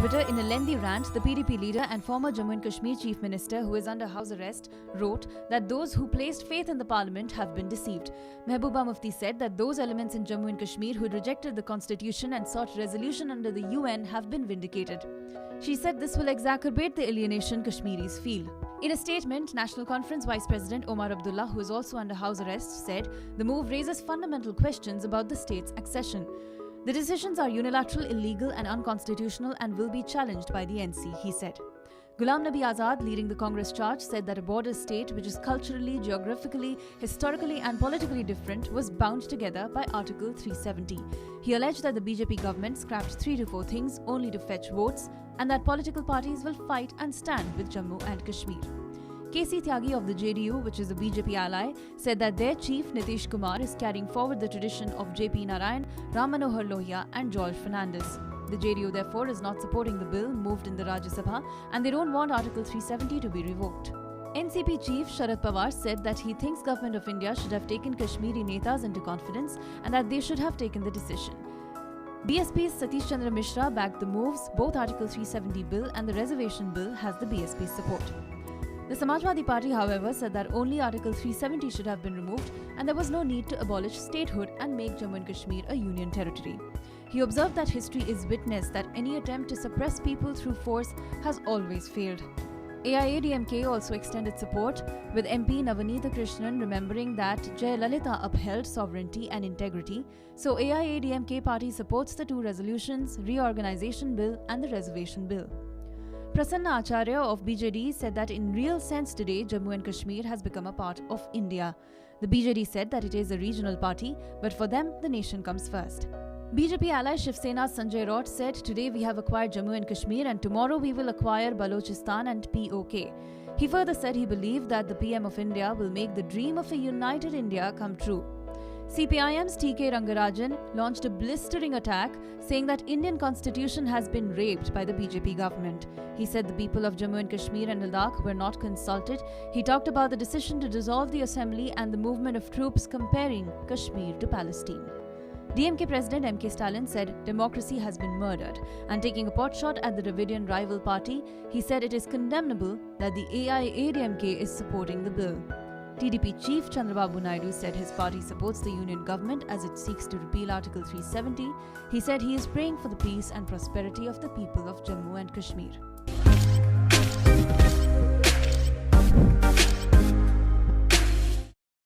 Twitter, in a lengthy rant, the PDP leader and former Jammu and Kashmir Chief Minister, who is under house arrest, wrote that those who placed faith in the parliament have been deceived. Mehbooba Mufti said that those elements in Jammu and Kashmir who rejected the constitution and sought resolution under the UN have been vindicated. She said this will exacerbate the alienation Kashmiris feel. In a statement, National Conference Vice President Omar Abdullah, who is also under house arrest, said the move raises fundamental questions about the state's accession. The decisions are unilateral, illegal and unconstitutional and will be challenged by the NC, he said. Ghulam Nabi Azad, leading the Congress charge, said that a border state which is culturally, geographically, historically and politically different was bound together by Article 370. He alleged that the BJP government scrapped 3 to 4 things only to fetch votes and that political parties will fight and stand with Jammu and Kashmir. KC Tyagi of the JDU, which is a BJP ally, said that their chief Nitish Kumar is carrying forward the tradition of JP Narayan, Ram Manohar Lohia and George Fernandes. The JDU therefore is not supporting the bill moved in the Rajya Sabha and they don't want Article 370 to be revoked. NCP chief Sharad Pawar said that he thinks Government of India should have taken Kashmiri Netas into confidence and that they should have taken the decision. BSP's Satish Chandra Mishra backed the moves. Both Article 370 bill and the reservation bill has the BSP's support. The Samajwadi Party, however, said that only Article 370 should have been removed and there was no need to abolish statehood and make Jammu and Kashmir a union territory. He observed that history is witness that any attempt to suppress people through force has always failed. AIADMK also extended support, with MP Navanitha Krishnan remembering that Jayalalitha upheld sovereignty and integrity, so AIADMK party supports the 2 resolutions, reorganization bill and the reservation bill. Prasanna Acharya of BJD said that in real sense today, Jammu and Kashmir has become a part of India. The BJD said that it is a regional party, but for them, the nation comes first. BJP ally Shiv Sena's Sanjay Raut said, today we have acquired Jammu and Kashmir and tomorrow we will acquire Balochistan and POK. He further said he believed that the PM of India will make the dream of a united India come true. CPIM's TK Rangarajan launched a blistering attack saying that Indian constitution has been raped by the BJP government. He said the people of Jammu and Kashmir and Ladakh were not consulted. He talked about the decision to dissolve the assembly and the movement of troops comparing Kashmir to Palestine. DMK President M.K. Stalin said democracy has been murdered, and taking a potshot at the Dravidian rival party, he said it is condemnable that the AIADMK is supporting the bill. TDP chief Chandrababu Naidu said his party supports the union government as it seeks to repeal Article 370. He said he is praying for the peace and prosperity of the people of Jammu and Kashmir.